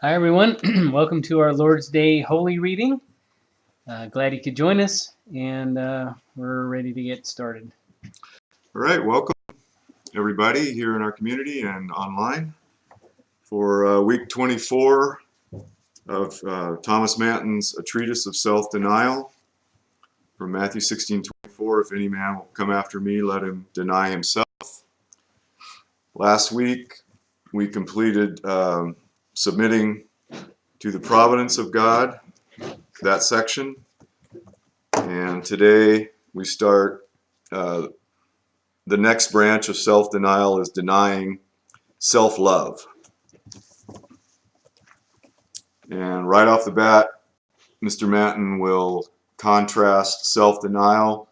Hi, everyone. Welcome to our Lord's Day Holy Reading. Glad you could join us, and we're ready to get started. All right, welcome everybody here in our community and online for week 24 of Thomas Manton's A Treatise of Self-Denial from Matthew 16:24. If any man will come after me, let him deny himself. Last week we completed submitting to the providence of God, that section, and today we start the next branch of self-denial is denying self-love. And right off the bat, Mr. Manton will contrast self-denial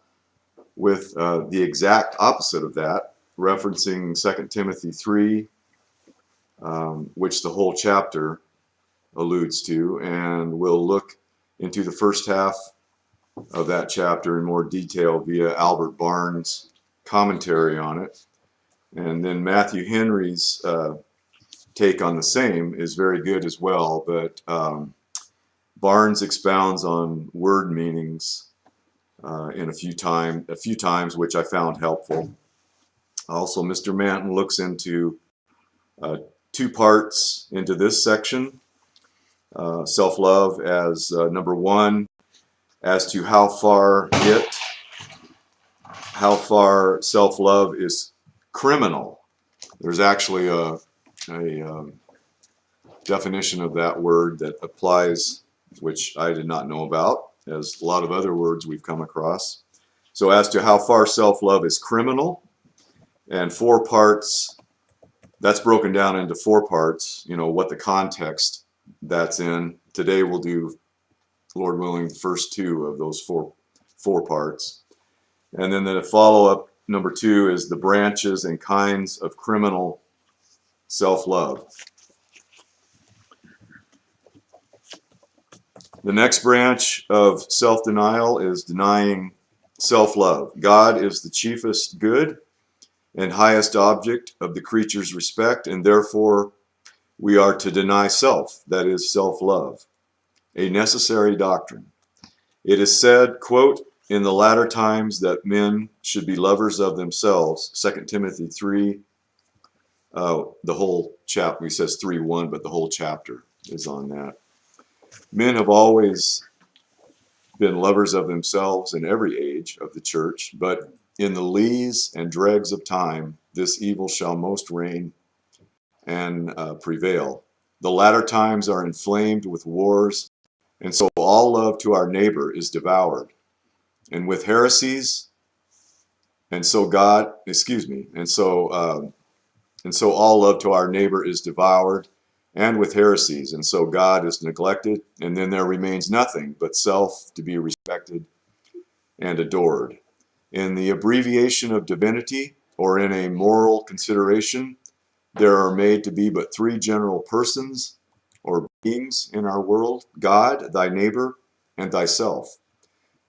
with the exact opposite of that, referencing 2 Timothy 3, which the whole chapter alludes to, and we'll look into the first half of that chapter in more detail via Albert Barnes' commentary on it. And then Matthew Henry's take on the same is very good as well, but Barnes expounds on word meanings in a few times, which I found helpful. Also, Mr. Manton looks into two parts into this section. Self-love as number one, as to how far self-love is criminal. There's actually a definition of that word that applies, which I did not know about, as a lot of other words we've come across. So as to how far self-love is criminal, and 4 parts, that's broken down into 4 parts, what the context that's in. Today we'll do, Lord willing, the first 2 of those four parts. And then the follow-up, number 2, is the branches and kinds of criminal self-love. The next branch of self-denial is denying self-love. God is the chiefest good and highest object of the creature's respect, and therefore we are to deny self, that is, self-love, a necessary doctrine. It is said, quote, in the latter times that men should be lovers of themselves, 2 Timothy 3, the whole chapter, he says 3:1, but the whole chapter is on that. Men have always been lovers of themselves in every age of the church, but in the lees and dregs of time, this evil shall most reign and prevail. The latter times are inflamed with wars, and so all love to our neighbor is devoured. And with heresies, and so all love to our neighbor is devoured, and with heresies, and so God is neglected, and then there remains nothing but self to be respected and adored. In the abbreviation of divinity, or in a moral consideration, there are made to be but 3 general persons or beings in our world: God, thy neighbor, and thyself.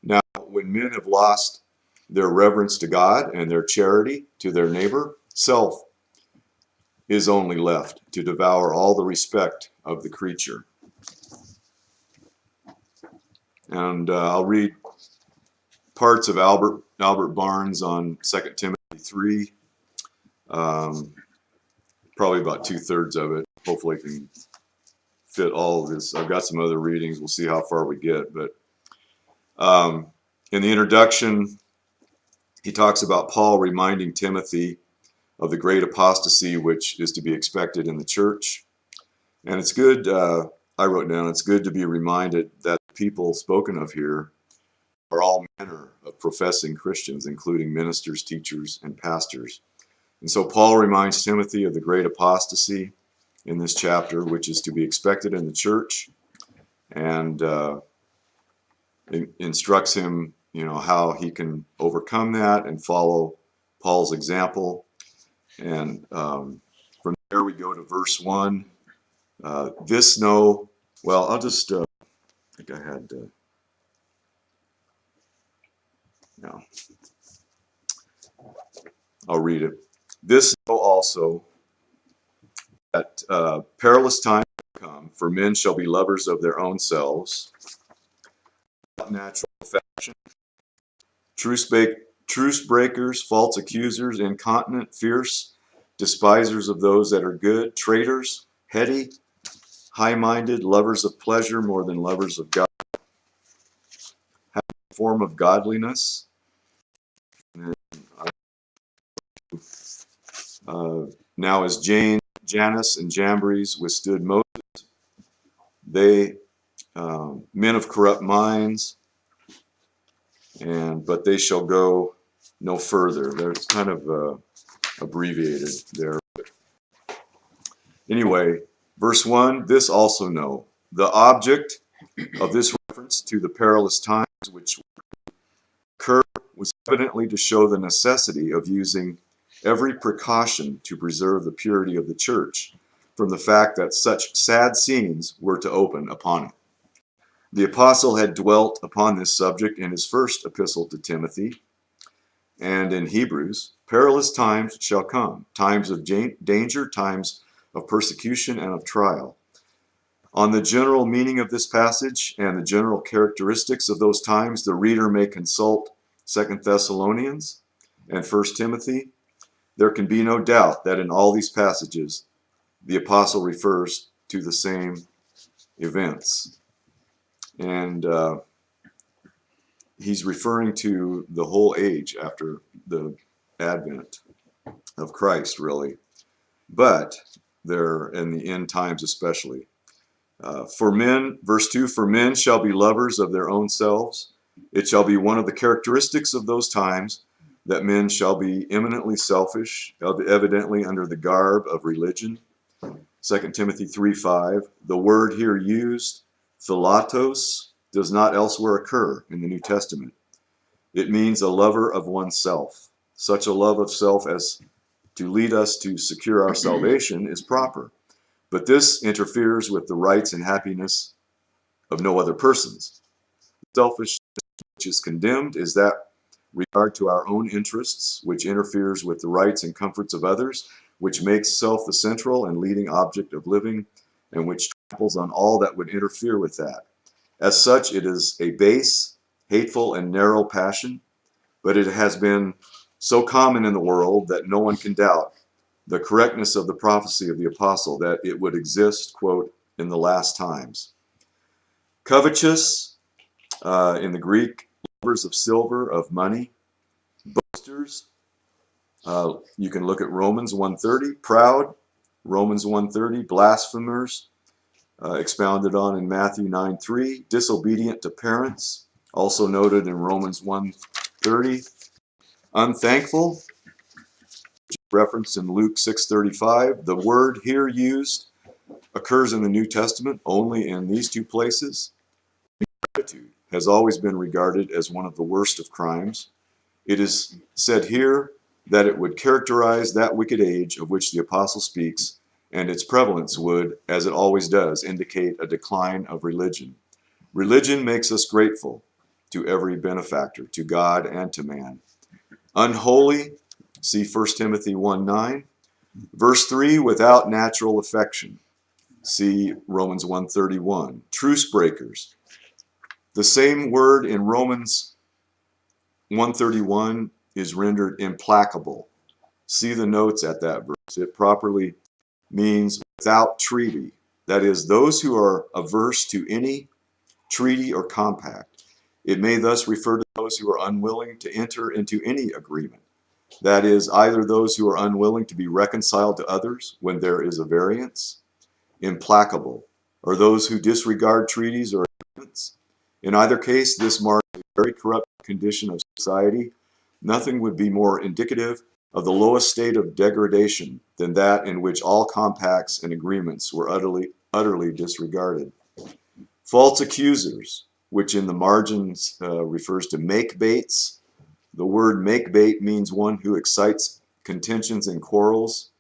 Now, when men have lost their reverence to God and their charity to their neighbor, self is only left to devour all the respect of the creature. And I'll read parts of Albert Barnes on 2 Timothy 3, probably about 2/3 of it. Hopefully I can fit all of this. I've got some other readings. We'll see how far we get. But in the introduction, he talks about Paul reminding Timothy of the great apostasy which is to be expected in the church. And it's good, I wrote down, it's good to be reminded that the people spoken of here are all manner of professing Christians, including ministers, teachers, and pastors. And so Paul reminds Timothy of the great apostasy in this chapter, which is to be expected in the church, and instructs him, how he can overcome that and follow Paul's example. And from there we go to verse 1. I'll just, I think I had, no, I'll read it. This know also that perilous times come, for men shall be lovers of their own selves, without natural affection, truce breakers, false accusers, incontinent, fierce, despisers of those that are good, traitors, heady, high-minded, lovers of pleasure more than lovers of God, having a form of godliness. And, now as Jannes, and Jambres withstood Moses, they men of corrupt minds, but they shall go no further. There's kind of abbreviated there. Anyway, verse 1, this also know. The object of this reference to the perilous times which occurred was evidently to show the necessity of using every precaution to preserve the purity of the church from the fact that such sad scenes were to open upon it. The apostle had dwelt upon this subject in his first epistle to Timothy and in Hebrews. Perilous times shall come, times of danger, times of persecution and of trial. On the general meaning of this passage and the general characteristics of those times, the reader may consult 2 Thessalonians and 1 Timothy. There can be no doubt that in all these passages, the apostle refers to the same events. And he's referring to the whole age after the advent of Christ, really. But there, in the end times especially. For men, verse 2, for men shall be lovers of their own selves. It shall be one of the characteristics of those times that men shall be eminently selfish, evidently under the garb of religion. 2 Timothy 3:5. The word here used, philatos, does not elsewhere occur in the New Testament. It means a lover of oneself. Such a love of self as to lead us to secure our salvation is proper. But this interferes with the rights and happiness of no other persons. Selfishness which is condemned is that regard to our own interests, which interferes with the rights and comforts of others, which makes self the central and leading object of living, and which tramples on all that would interfere with that. As such, it is a base, hateful, and narrow passion, but it has been so common in the world that no one can doubt the correctness of the prophecy of the apostle that it would exist, quote, in the last times. Covetous, in the Greek, lovers of silver, of money, boasters. You can look at Romans 1:30, proud, Romans 1:30, blasphemers, expounded on in Matthew 9:3, disobedient to parents, also noted in Romans 1:30, unthankful, referenced in Luke 6:35. The word here used occurs in the New Testament only in these two places. Ingratitude has always been regarded as one of the worst of crimes. It is said here that it would characterize that wicked age of which the apostle speaks, and its prevalence would, as it always does, indicate a decline of religion. Religion makes us grateful to every benefactor, to God and to man. Unholy, see 1 Timothy 1:9. Verse 3, without natural affection, see Romans 1:31. Truce breakers. The same word in Romans 1:31 is rendered implacable. See the notes at that verse. It properly means without treaty. That is, those who are averse to any treaty or compact. It may thus refer to those who are unwilling to enter into any agreement. That is, either those who are unwilling to be reconciled to others when there is a variance, implacable, or those who disregard treaties or agreements. In either case, this marks a very corrupt condition of society. Nothing would be more indicative of the lowest state of degradation than that in which all compacts and agreements were utterly disregarded. False accusers, which in the margins refers to make-baits. The word make-bait means one who excites contentions and quarrels.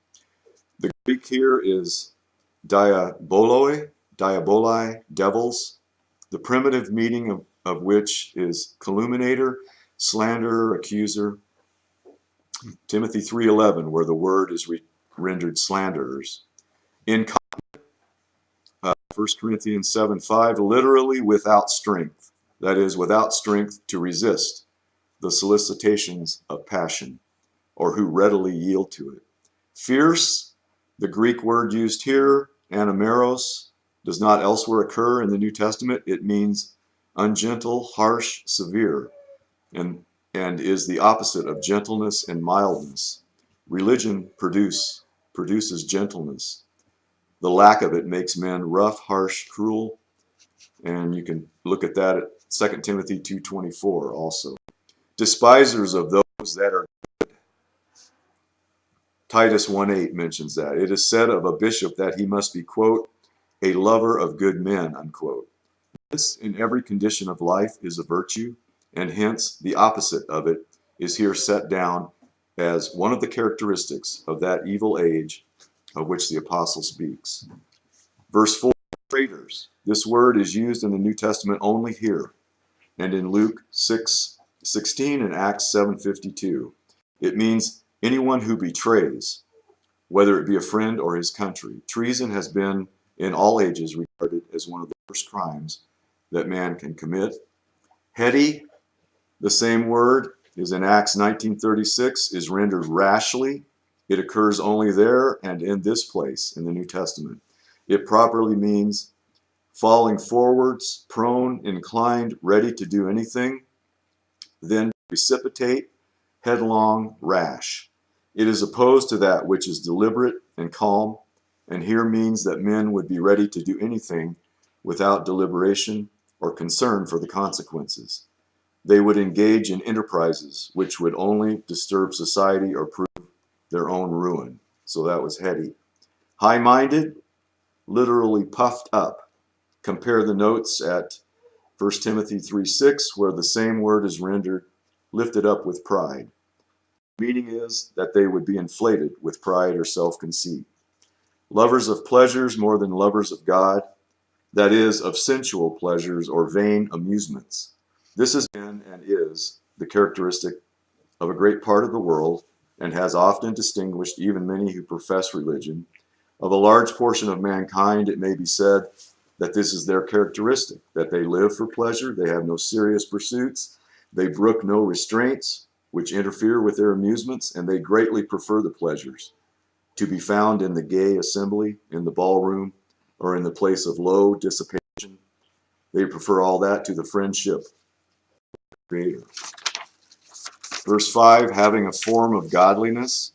The Greek here is diaboloi, devils, the primitive meaning of which is calumniator, slanderer, accuser. Timothy 3:11, where the word is rendered slanderers. Incontinent, 1 Corinthians 7:5, literally without strength. That is, without strength to resist the solicitations of passion, or who readily yield to it. Fierce, the Greek word used here, anameros, does not elsewhere occur in the New Testament. It means ungentle, harsh, severe, and is the opposite of gentleness and mildness. Religion produces gentleness. The lack of it makes men rough, harsh, cruel, and you can look at that at 2 Timothy 2:24 also. Despisers of those that are good. Titus 1:8 mentions that. It is said of a bishop that he must be, quote, a lover of good men, unquote. This, in every condition of life, is a virtue, and hence the opposite of it is here set down as one of the characteristics of that evil age of which the apostle speaks. Verse 4, traitors. This word is used in the New Testament only here and in Luke 6:16 and Acts 7:52. It means anyone who betrays, whether it be a friend or his country. Treason has been in all ages regarded as one of the worst crimes that man can commit. Heady, the same word, is in Acts 19:36, is rendered rashly. It occurs only there and in this place in the New Testament. It properly means falling forwards, prone, inclined, ready to do anything, then precipitate, headlong, rash. It is opposed to that which is deliberate and calm, and here means that men would be ready to do anything without deliberation or concern for the consequences. They would engage in enterprises which would only disturb society or prove their own ruin. So that was heady. High-minded, literally puffed up. Compare the notes at 1 Timothy 3:6, where the same word is rendered lifted up with pride. The meaning is that they would be inflated with pride or self-conceit. Lovers of pleasures more than lovers of God, that is, of sensual pleasures or vain amusements. This has been and is the characteristic of a great part of the world, and has often distinguished even many who profess religion. Of a large portion of mankind, it may be said that this is their characteristic, that they live for pleasure, they have no serious pursuits, they brook no restraints which interfere with their amusements, and they greatly prefer the pleasures to be found in the gay assembly, in the ballroom, or in the place of low dissipation. They prefer all that to the friendship of the Creator. Verse 5, having a form of godliness,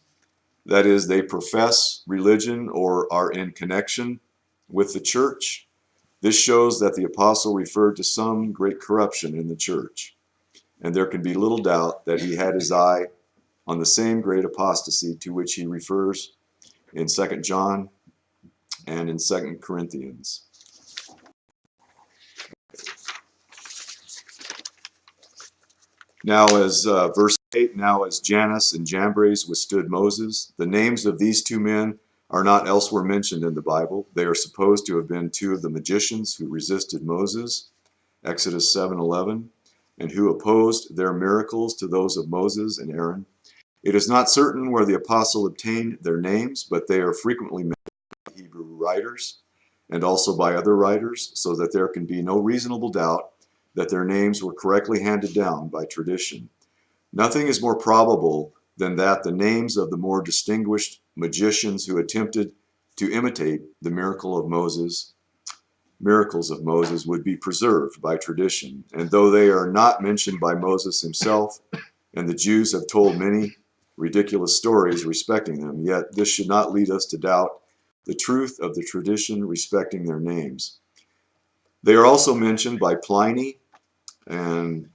that is, they profess religion or are in connection with the church. This shows that the apostle referred to some great corruption in the church, and there can be little doubt that he had his eye on the same great apostasy to which he refers in 2 John and in 2 Corinthians. Now as verse 8, now as Jannes and Jambres withstood Moses, the names of these two men are not elsewhere mentioned in the Bible. They are supposed to have been two of the magicians who resisted Moses, Exodus 7:11, and who opposed their miracles to those of Moses and Aaron. It is not certain where the apostle obtained their names, but they are frequently mentioned by Hebrew writers and also by other writers, so that there can be no reasonable doubt that their names were correctly handed down by tradition. Nothing is more probable than that the names of the more distinguished magicians who attempted to imitate the miracles of Moses would be preserved by tradition. And though they are not mentioned by Moses himself, and the Jews have told many ridiculous stories respecting them, yet this should not lead us to doubt the truth of the tradition respecting their names. They are also mentioned by Pliny and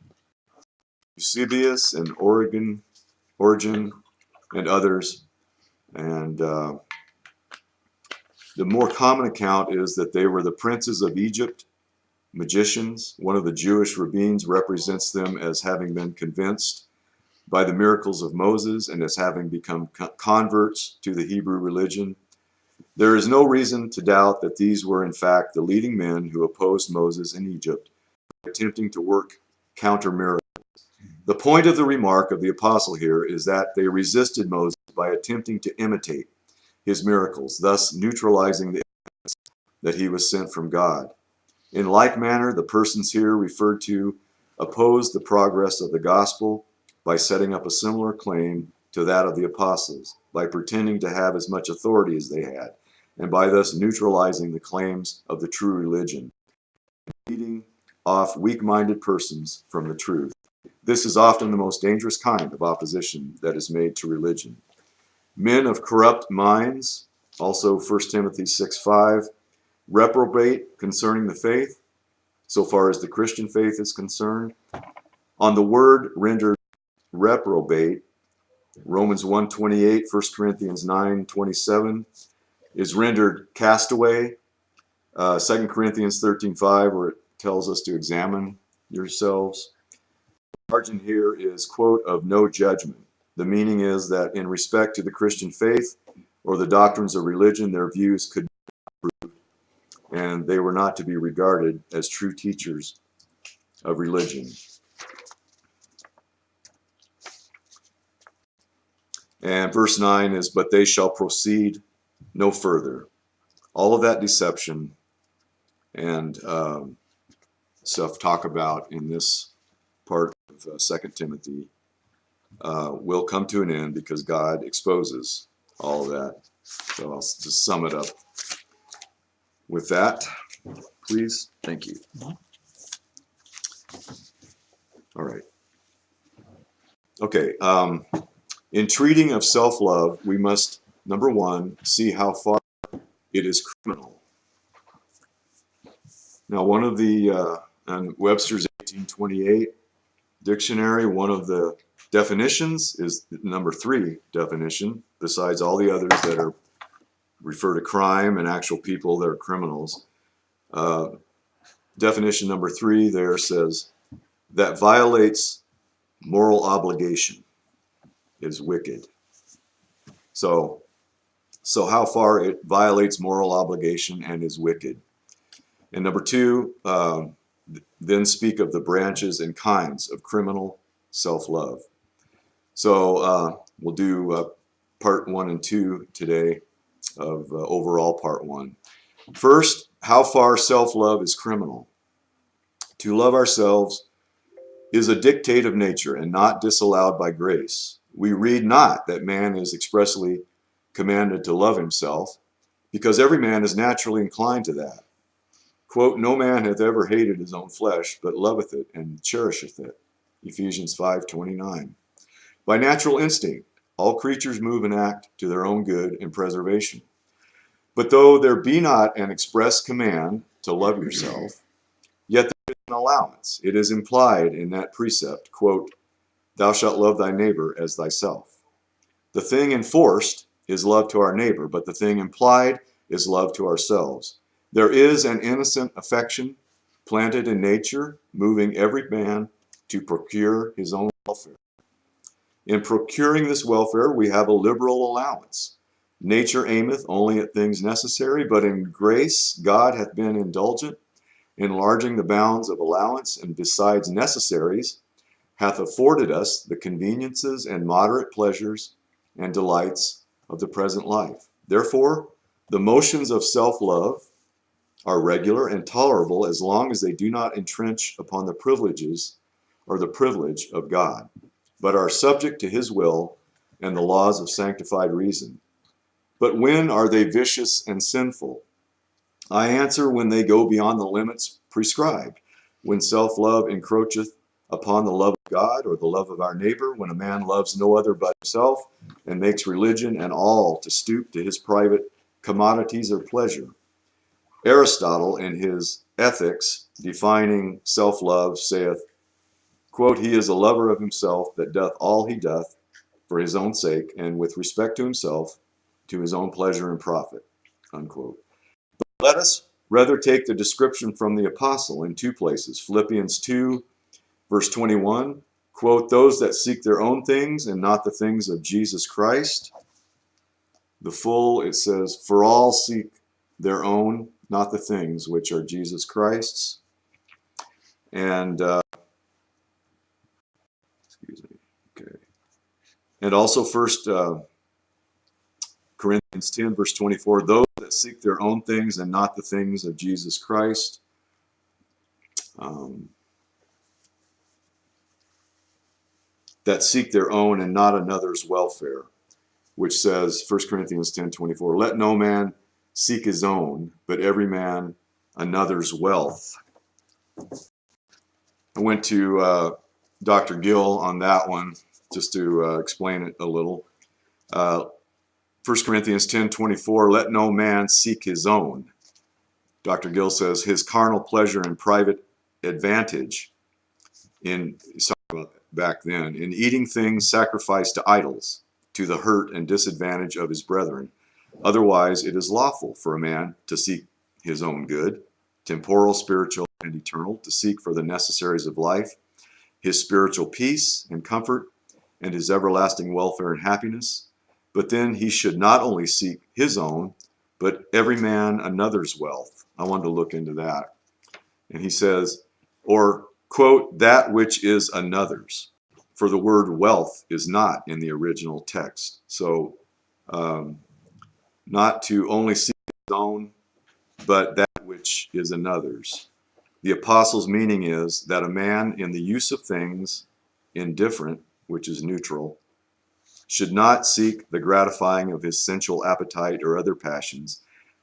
Eusebius and Origen and others, and the more common account is that they were the princes of Egypt, magicians. One of the Jewish rabbins represents them as having been convinced by the miracles of Moses and as having become converts to the Hebrew religion. There is no reason to doubt that these were in fact the leading men who opposed Moses in Egypt, attempting to work counter miracles. The point of the remark of the apostle here is that they resisted Moses by attempting to imitate his miracles, thus neutralizing the evidence that he was sent from God. In like manner, the persons here referred to opposed the progress of the gospel by setting up a similar claim to that of the apostles, by pretending to have as much authority as they had, and by thus neutralizing the claims of the true religion, leading off weak-minded persons from the truth. This is often the most dangerous kind of opposition that is made to religion. Men of corrupt minds, also 1 Timothy 6:5, reprobate concerning the faith, so far as the Christian faith is concerned. On the word rendered reprobate, Romans 1:28, 1 Corinthians 9:27 is rendered castaway. 2 Corinthians 13:5, where it tells us to examine yourselves. The margin here is, quote, of no judgment. The meaning is that in respect to the Christian faith or the doctrines of religion, their views could be approved, and they were not to be regarded as true teachers of religion. And verse 9 is, but they shall proceed no further. All of that deception and stuff talk about in this part of 2 Timothy will come to an end because God exposes all of that. So I'll just sum it up with that, please. Thank you. All right. Okay. In treating of self-love, we must, number one, see how far it is criminal. Now, one of the, on Webster's 1828 dictionary, one of the definitions is number 3 definition, besides all the others that are refer to crime and actual people that are criminals. Definition number 3 there says, that violates moral obligation is wicked. So how far it violates moral obligation and is wicked. And number 2, then speak of the branches and kinds of criminal self-love. So we'll do part 1 and 2 today of overall part 1. First, how far self-love is criminal. To love ourselves is a dictate of nature and not disallowed by grace. We read not that man is expressly commanded to love himself, because every man is naturally inclined to that. Quote, no man hath ever hated his own flesh, but loveth it and cherisheth it. Ephesians 5:29. By natural instinct, all creatures move and act to their own good and preservation. But though there be not an express command to love yourself, yet there is an allowance. It is implied in that precept, quote, thou shalt love thy neighbor as thyself. The thing enforced is love to our neighbor, but the thing implied is love to ourselves. There is an innocent affection planted in nature, moving every man to procure his own welfare. In procuring this welfare, we have a liberal allowance. Nature aimeth only at things necessary, but in grace God hath been indulgent, enlarging the bounds of allowance, and besides necessaries, hath afforded us the conveniences and moderate pleasures and delights of the present life. Therefore, the motions of self-love are regular and tolerable as long as they do not entrench upon the privileges or the privilege of God, but are subject to his will and the laws of sanctified reason. But when are they vicious and sinful? I answer, when they go beyond the limits prescribed, when self-love encroacheth upon the love of God or the love of our neighbor, when a man loves no other but himself and makes religion and all to stoop to his private commodities or pleasure. Aristotle, in his Ethics, defining self-love, saith, quote, he is a lover of himself that doth all he doth for his own sake, and with respect to himself, to his own pleasure and profit, unquote. But let us rather take the description from the apostle in 2 places. Philippians 2, verse 21, quote, those that seek their own things and not the things of Jesus Christ. The full, it says, for all seek their own, not the things which are Jesus Christ's. And, excuse me, okay. And also 1 Corinthians 10, verse 24, those that that seek their own things and not the things of Jesus Christ. That seek their own and not another's welfare, which says, 1 Corinthians 10:24, let no man seek his own, but every man another's wealth. I went to Dr. Gill on that one, just to explain it a little. 1 Corinthians 10:24, let no man seek his own. Dr. Gill says, his carnal pleasure and private advantage, he's talking about back then, in eating things sacrificed to idols, to the hurt and disadvantage of his brethren. Otherwise, it is lawful for a man to seek his own good, temporal, spiritual, and eternal, to seek for the necessaries of life, his spiritual peace and comfort, and his everlasting welfare and happiness. But then he should not only seek his own, but every man another's wealth. I wanted to look into that. And he says, or, quote, that which is another's. For the word wealth is not in the original text. So, not to only seek his own, but that which is another's. The apostle's meaning is that a man in the use of things indifferent, which is neutral, should not seek the gratifying of his sensual appetite or other passions,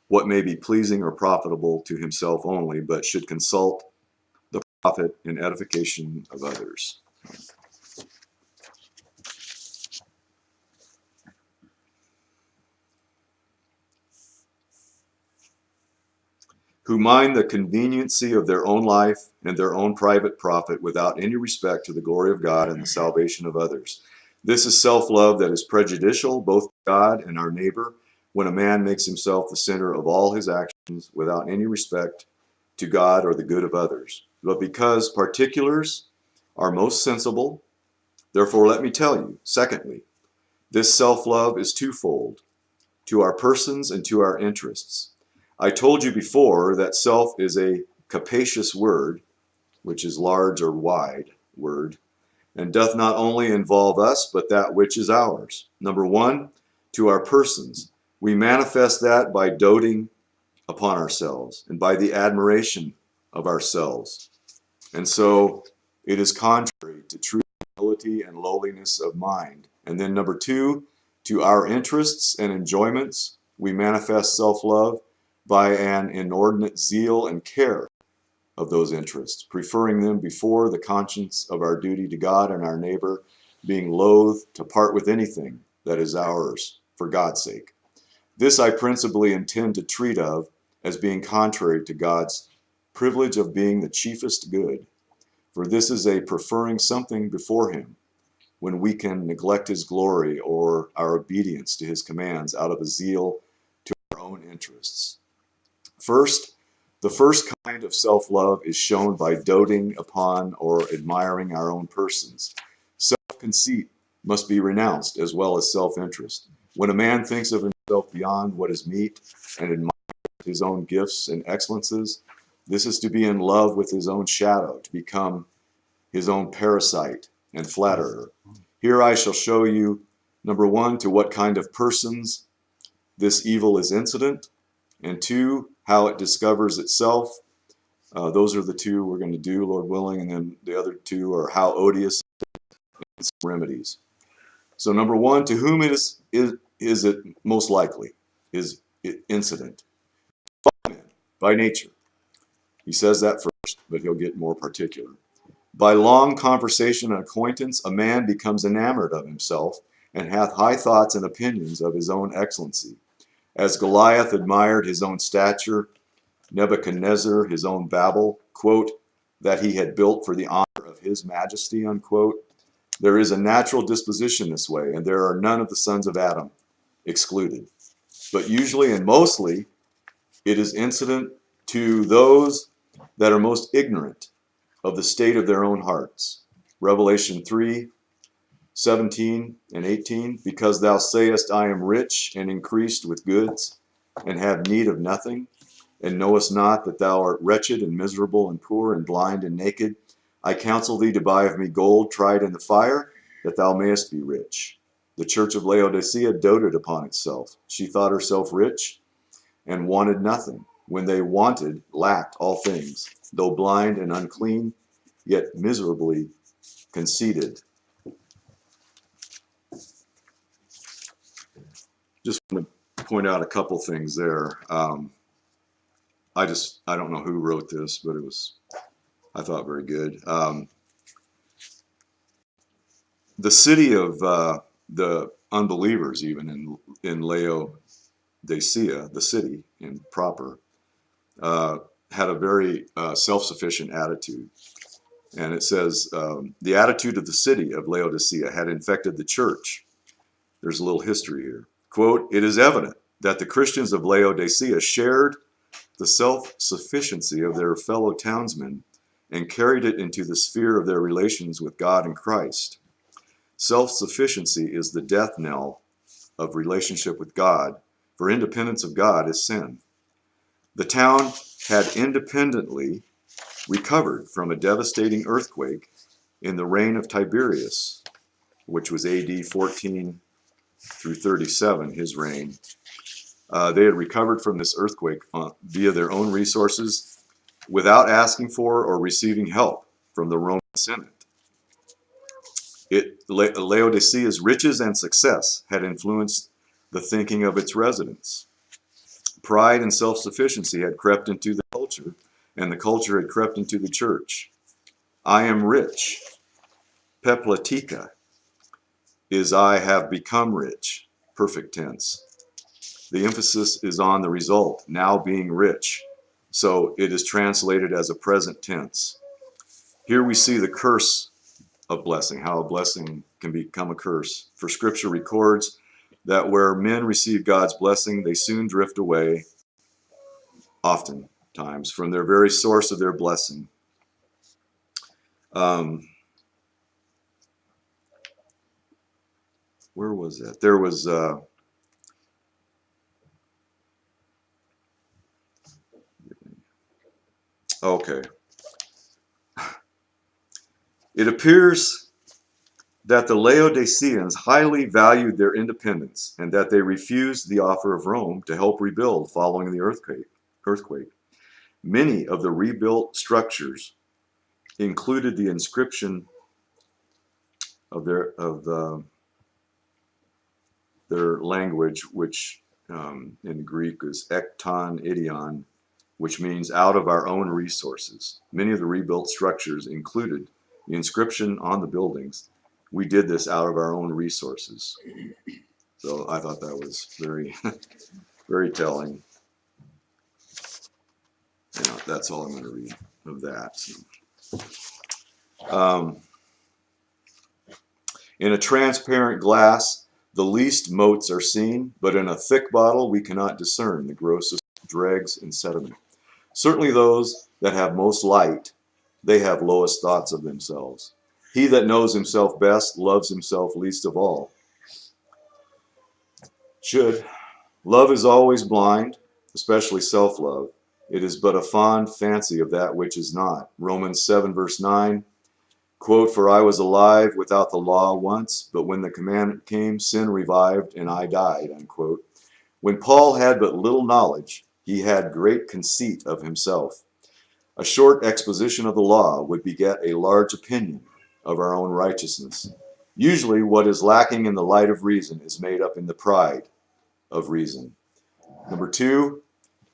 what may be pleasing or profitable to himself only, but should consult the profit and edification of others. Who mind the conveniency of their own life and their own private profit without any respect to the glory of God and the salvation of others. This is self-love that is prejudicial both to God and our neighbor, when a man makes himself the center of all his actions without any respect to God or the good of others. But because particulars are most sensible, therefore let me tell you, secondly, this self-love is twofold, to our persons and to our interests. I told you before that self is a capacious word, which is large or wide word, and doth not only involve us, but that which is ours. Number one, to our persons. We manifest that by doting upon ourselves and by the admiration of ourselves. And so it is contrary to true humility and lowliness of mind. And then number two, to our interests and enjoyments, we manifest self-love by an inordinate zeal and care of those interests, preferring them before the conscience of our duty to God and our neighbor, being loath to part with anything that is ours for God's sake. This I principally intend to treat of as being contrary to God's privilege of being the chiefest good, for this is a preferring something before him, when we can neglect his glory or our obedience to his commands out of a zeal to our own interests. First, the first kind of self-love is shown by doting upon or admiring our own persons. Self-conceit must be renounced as well as self-interest. When a man thinks of himself beyond what is meet and admires his own gifts and excellences, this is to be in love with his own shadow, to become his own parasite and flatterer. Here I shall show you, number one, to what kind of persons this evil is incident, and two, how it discovers itself. Those are the two we're going to do, Lord willing, and then the other two are how odious and some remedies. So number one, to whom is it most likely? Is it incident? By nature. He says that first, but he'll get more particular. By long conversation and acquaintance, a man becomes enamored of himself, and hath high thoughts and opinions of his own excellency. As Goliath admired his own stature, Nebuchadnezzar his own Babel, quote, that he had built for the honor of his majesty, unquote. There is a natural disposition this way, and there are none of the sons of Adam excluded. But usually and mostly, it is incident to those that are most ignorant of the state of their own hearts. Revelation 3:17 and 18, because thou sayest, I am rich and increased with goods, and have need of nothing, and knowest not that thou art wretched and miserable and poor and blind and naked. I counsel thee to buy of me gold tried in the fire, that thou mayest be rich. The church of Laodicea doted upon itself. She thought herself rich, and wanted nothing. When they wanted, lacked all things, though blind and unclean, yet miserably conceited. Just want to point out a couple things there. I don't know who wrote this, but I thought very good. The city of the unbelievers, even in Laodicea, the city in proper, had a very self-sufficient attitude. And it says, the attitude of the city of Laodicea had infected the church. There's a little history here. Quote, "It is evident that the Christians of Laodicea shared the self-sufficiency of their fellow townsmen and carried it into the sphere of their relations with God and Christ. Self-sufficiency is the death knell of relationship with God, for independence of God is sin. The town had independently recovered from a devastating earthquake in the reign of Tiberius, which was AD 14 through 37, his reign. They had recovered from this earthquake via their own resources without asking for or receiving help from the Roman Senate. Laodicea's riches and success had influenced the thinking of its residents. Pride and self-sufficiency had crept into the culture, and the culture had crept into the church. I am rich. Peplatika is I have become rich. Perfect tense. The emphasis is on the result, now being rich. So it is translated as a present tense. Here we see the curse of blessing, how a blessing can become a curse. For Scripture records that where men receive God's blessing, they soon drift away, oftentimes, from their very source of their blessing. Where was that? There was... okay. It appears that the Laodiceans highly valued their independence and that they refused the offer of Rome to help rebuild following the earthquake. Many of the rebuilt structures included the inscription of their language, which in Greek is ekton idion, which means out of our own resources. Many of the rebuilt structures included the inscription on the buildings, "We did this out of our own resources." So I thought that was very, very telling. That's all I'm going to read of that. So. In a transparent glass, the least motes are seen, but in a thick bottle we cannot discern the grossest dregs and sediment. Certainly those that have most light, they have lowest thoughts of themselves. He that knows himself best loves himself least of all. Love is always blind, especially self-love. It is but a fond fancy of that which is not. Romans 7 verse 9, quote, "For I was alive without the law once, but when the commandment came, sin revived, and I died," unquote. When Paul had but little knowledge, he had great conceit of himself. A short exposition of the law would beget a large opinion of our own righteousness. Usually what is lacking in the light of reason is made up in the pride of reason. Number 2,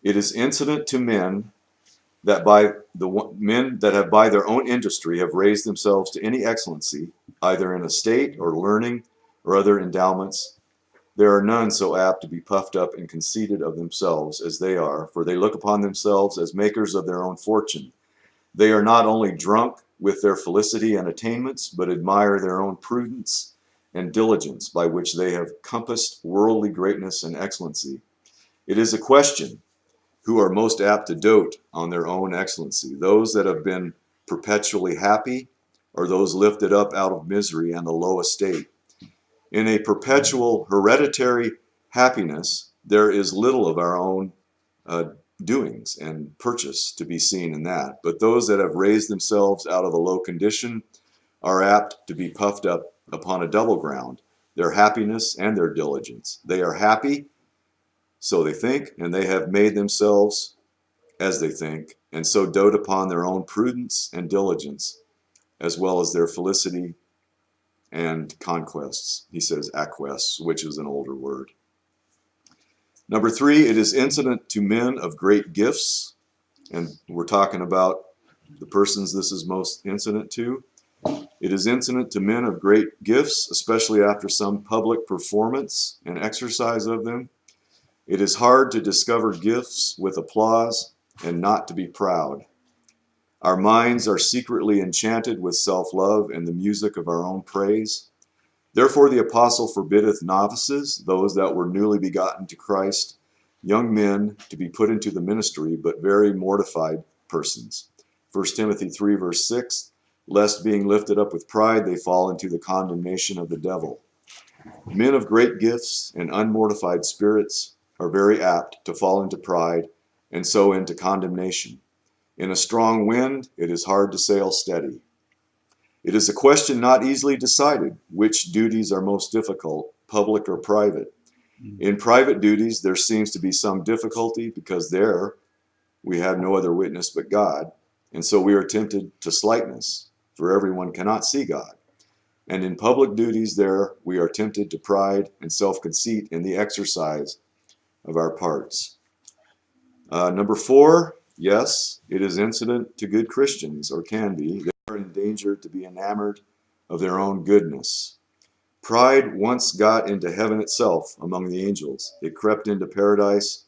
it is incident to men that have by their own industry have raised themselves to any excellency, either in estate or learning or other endowments. There are none so apt to be puffed up and conceited of themselves as they are, for they look upon themselves as makers of their own fortune. They are not only drunk with their felicity and attainments, but admire their own prudence and diligence by which they have compassed worldly greatness and excellency. It is a question who are most apt to dote on their own excellency, those that have been perpetually happy, or those lifted up out of misery and the low estate. In a perpetual hereditary happiness, there is little of our own doings and purchase to be seen in that. But those that have raised themselves out of a low condition are apt to be puffed up upon a double ground, their happiness and their diligence. They are happy, so they think, and they have made themselves as they think, and so dote upon their own prudence and diligence, as well as their felicity and conquests. He says acquests, which is an older word. Number 3, it is incident to men of great gifts, and we're talking about the persons this is most incident to. It is incident to men of great gifts, especially after some public performance and exercise of them. It is hard to discover gifts with applause and not to be proud. Our minds are secretly enchanted with self-love and the music of our own praise. Therefore the apostle forbiddeth novices, those that were newly begotten to Christ, young men, to be put into the ministry, but very mortified persons. 1 Timothy 3 verse 6, lest being lifted up with pride they fall into the condemnation of the devil. Men of great gifts and unmortified spirits are very apt to fall into pride and so into condemnation. In a strong wind it is hard to sail steady. It is a question not easily decided which duties are most difficult, public or private. In private duties there seems to be some difficulty because there we have no other witness but God, and so we are tempted to slightness, for everyone cannot see God. And in public duties there we are tempted to pride and self-conceit in the exercise of our parts. Number 4, yes, it is incident to good Christians, or can be. They are in danger to be enamored of their own goodness. Pride once got into heaven itself among the angels. It crept into paradise,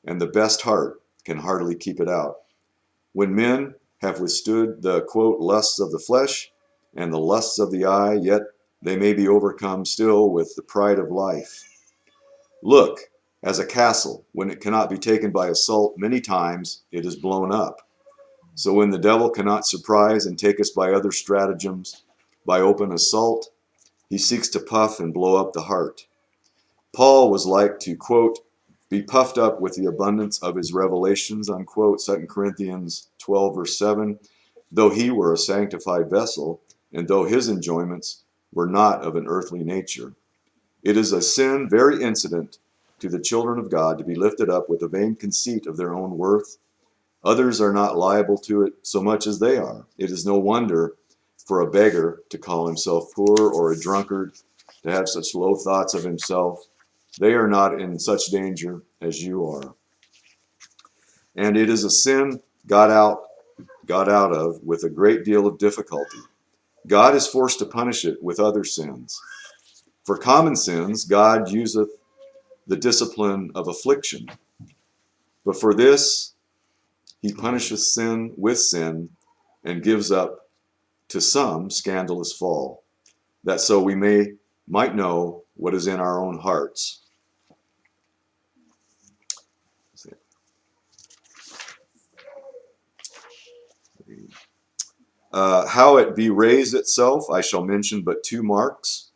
and the best heart can hardly keep it out. When men have withstood the, quote, lusts of the flesh and the lusts of the eye, yet they may be overcome still with the pride of life. Look, as a castle, when it cannot be taken by assault, many times it is blown up. So when the devil cannot surprise and take us by other stratagems, by open assault, he seeks to puff and blow up the heart. Paul was like to, quote, be puffed up with the abundance of his revelations, unquote, 2 Corinthians 12, verse 7, though he were a sanctified vessel, and though his enjoyments were not of an earthly nature. It is a sin very incident to the children of God to be lifted up with a vain conceit of their own worth. Others are not liable to it so much as they are. It is no wonder for a beggar to call himself poor, or a drunkard to have such low thoughts of himself. They are not in such danger as you are. And it is a sin got out of with a great deal of difficulty. God is forced to punish it with other sins. For common sins, God useth the discipline of affliction. But for this, he punisheth sin with sin, and gives up to some scandalous fall, that so we might know what is in our own hearts. How it be raised itself, I shall mention but 2 marks.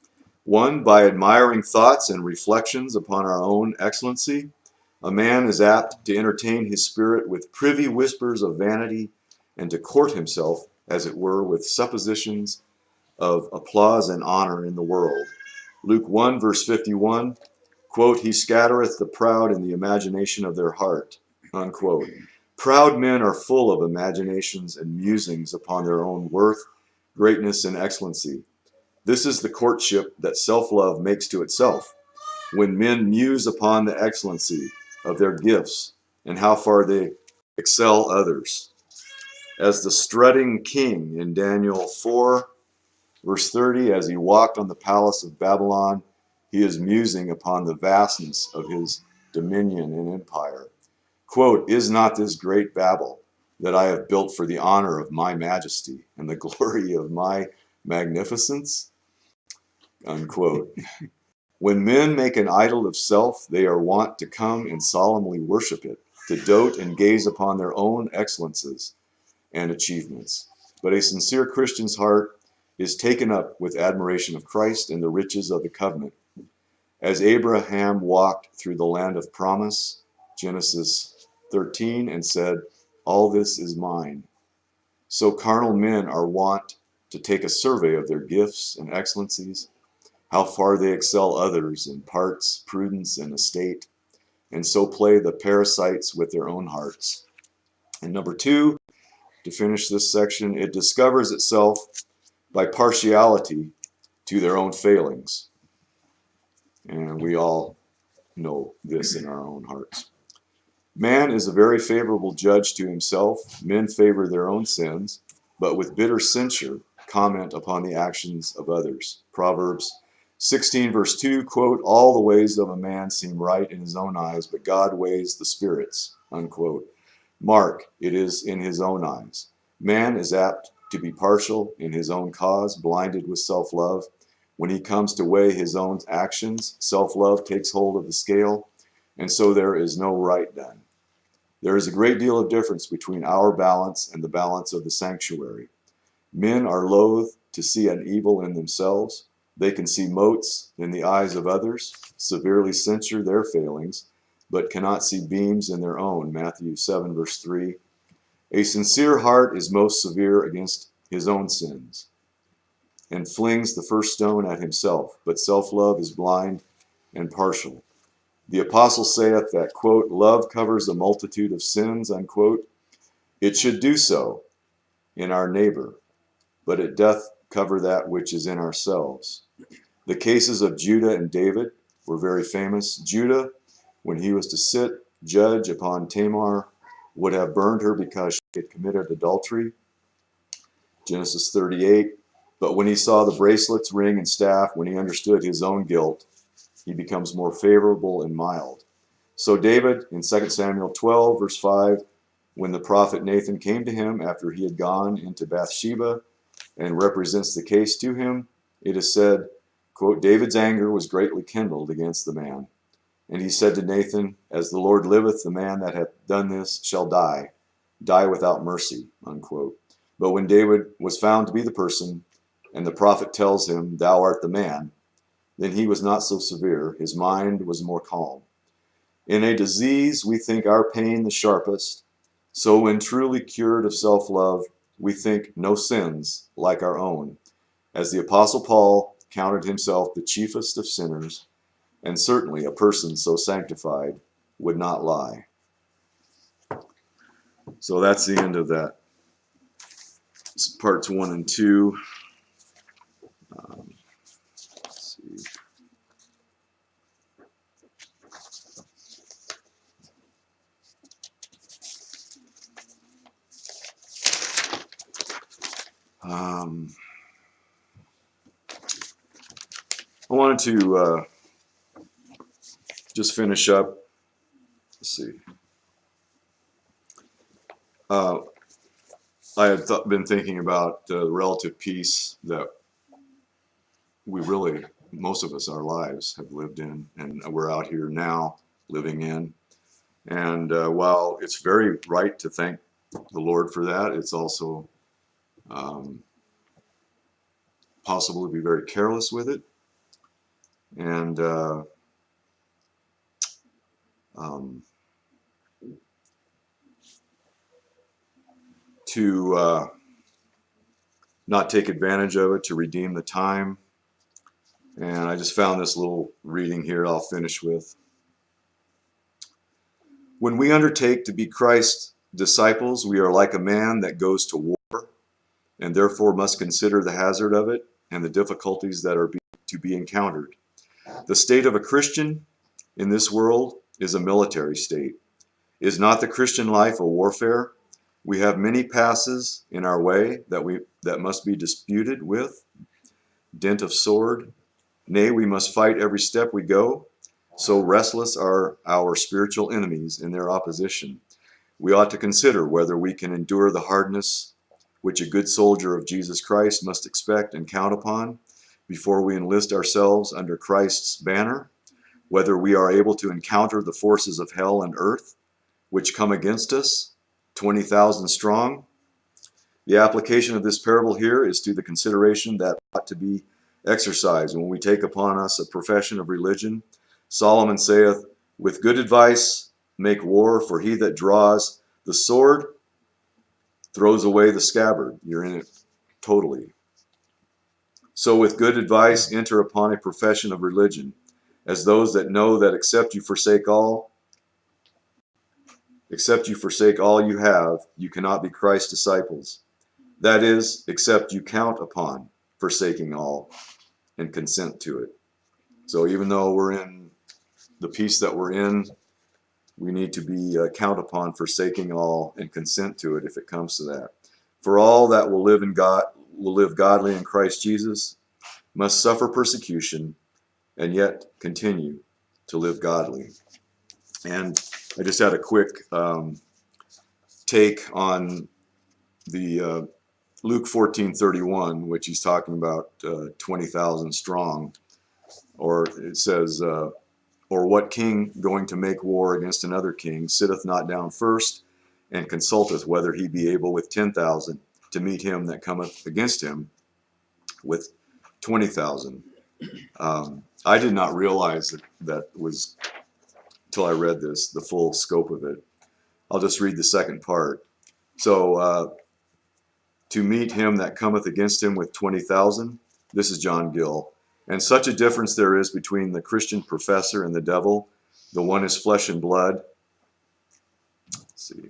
1, by admiring thoughts and reflections upon our own excellency. A man is apt to entertain his spirit with privy whispers of vanity, and to court himself, as it were, with suppositions of applause and honor in the world. Luke 1, verse 51, quote, he scattereth the proud in the imagination of their heart, unquote. Proud men are full of imaginations and musings upon their own worth, greatness, and excellency. This is the courtship that self-love makes to itself, when men muse upon the excellency of their gifts and how far they excel others. As the strutting king in Daniel 4, verse 30, as he walked on the palace of Babylon, he is musing upon the vastness of his dominion and empire. Quote, is not this great Babel that I have built for the honor of my majesty and the glory of my magnificence? Unquote. When men make an idol of self, they are wont to come and solemnly worship it, to dote and gaze upon their own excellences and achievements. But a sincere Christian's heart is taken up with admiration of Christ and the riches of the covenant. As Abraham walked through the land of promise, Genesis 13, and said, all this is mine. So carnal men are wont to take a survey of their gifts and excellencies, how far they excel others in parts, prudence, and estate, and so play the parasites with their own hearts. And number two, to finish this section, it discovers itself by partiality to their own failings. And we all know this in our own hearts. Man is a very favorable judge to himself. Men favor their own sins, but with bitter censure comment upon the actions of others. Proverbs 16 verse 2, quote, all the ways of a man seem right in his own eyes, but God weighs the spirits, unquote. Mark, it is in his own eyes. Man is apt to be partial in his own cause, blinded with self-love. When he comes to weigh his own actions, self-love takes hold of the scale, and so there is no right done. There is a great deal of difference between our balance and the balance of the sanctuary. Men are loath to see an evil in themselves. They can see motes in the eyes of others, severely censure their failings, but cannot see beams in their own. Matthew 7 verse 3. A sincere heart is most severe against his own sins, and flings the first stone at himself, but self-love is blind and partial. The apostle saith that, quote, love covers a multitude of sins, unquote. It should do so in our neighbor, but it doth cover that which is in ourselves. The cases of Judah and David were very famous. Judah, when he was to sit judge upon Tamar, would have burned her because she had committed adultery. Genesis 38. But when he saw the bracelets, ring, and staff, when he understood his own guilt, he becomes more favorable and mild. So David, in 2 Samuel 12, verse 5, when the prophet Nathan came to him after he had gone into Bathsheba and represents the case to him, it is said, quote, David's anger was greatly kindled against the man. And he said to Nathan, as the Lord liveth, the man that hath done this shall die without mercy, unquote. But when David was found to be the person, and the prophet tells him, thou art the man, then he was not so severe. His mind was more calm. In a disease, we think our pain the sharpest. So when truly cured of self-love, we think no sins like our own. As the Apostle Paul counted himself the chiefest of sinners, and certainly a person so sanctified would not lie. So that's the end of that. Parts 1 and 2. Let's see. I wanted to just finish up. Let's see. I had been thinking about the relative peace that we really, most of us, our lives have lived in, and we're out here now living in. And while it's very right to thank the Lord for that, it's also possible to be very careless with it. And to not take advantage of it, to redeem the time. And I just found this little reading here I'll finish with. When we undertake to be Christ's disciples, we are like a man that goes to war, and therefore must consider the hazard of it and the difficulties that are to be encountered. The state of a Christian in this world is a military state. Is not the Christian life a warfare? We have many passes in our way that must be disputed with, dint of sword. Nay, we must fight every step we go. So restless are our spiritual enemies in their opposition. We ought to consider whether we can endure the hardness which a good soldier of Jesus Christ must expect and count upon before we enlist ourselves under Christ's banner, whether we are able to encounter the forces of hell and earth which come against us, 20,000 strong. The application of this parable here is to the consideration that ought to be exercised when we take upon us a profession of religion. Solomon saith, with good advice make war, for he that draws the sword throws away the scabbard. You're in it totally. So with good advice enter upon a profession of religion, as those that know that except you forsake all, Except you forsake all you have, you cannot be Christ's disciples. That is, except you count upon forsaking all and consent to it. So even though we're in the peace that we're in, we need to be count upon forsaking all and consent to it if it comes to that. For all that will live godly in Christ Jesus must suffer persecution and yet continue to live godly. And I just had a quick take on the Luke 14:31, which he's talking about 20,000 strong, or it says, or what king going to make war against another king sitteth not down first and consulteth whether he be able with 10,000 to meet him that cometh against him with 20,000. I did not realize that was, till I read this, the full scope of it. I'll just read the second part. So, to meet him that cometh against him with 20,000, this is John Gill. And such a difference there is between the Christian professor and the devil. The one is flesh and blood. Let's see.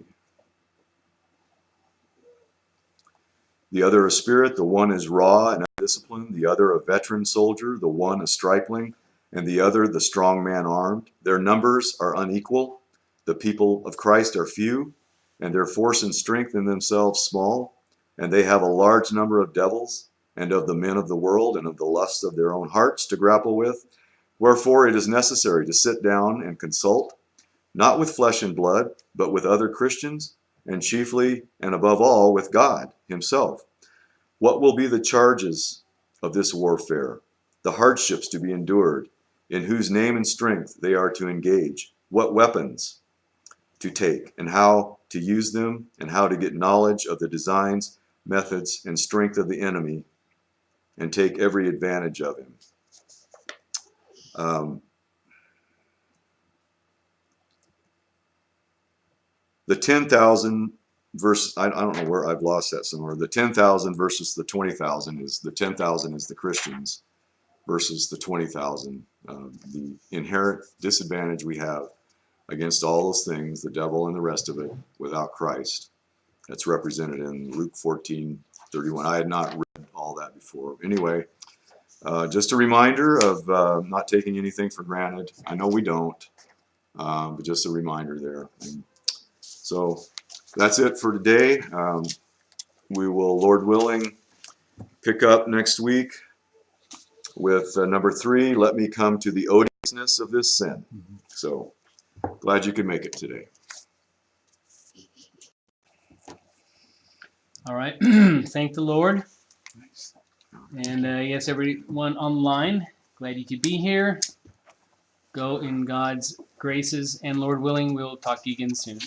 The other a spirit. The one is raw and undisciplined. The other a veteran soldier. The one a stripling. And the other the strong man armed. Their numbers are unequal. The people of Christ are few, and their force and strength in themselves small. And they have a large number of devils, and of the men of the world, and of the lusts of their own hearts to grapple with. Wherefore it is necessary to sit down and consult, not with flesh and blood, but with other Christians, and chiefly and above all with God himself. What will be the charges of this warfare, the hardships to be endured, in whose name and strength they are to engage, what weapons to take, and how to use them, and how to get knowledge of the designs, methods, and strength of the enemy, and take every advantage of him. The 10,000 verse, I don't know where, I've lost that somewhere. The 10,000 versus the 20,000 is, the 10,000 is the Christians versus the 20,000. The inherent disadvantage we have against all those things, the devil and the rest of it, without Christ. That's represented in Luke 14:31. I had not read all that before. Anyway, just a reminder of not taking anything for granted. I know we don't, but just a reminder there. And so that's it for today. We will, Lord willing, pick up next week with number 3, let me come to the odiousness of this sin. So glad you could make it today. All right. Thank the Lord. And yes, everyone online, glad you could be here. Go in God's graces, and Lord willing, we'll talk to you again soon.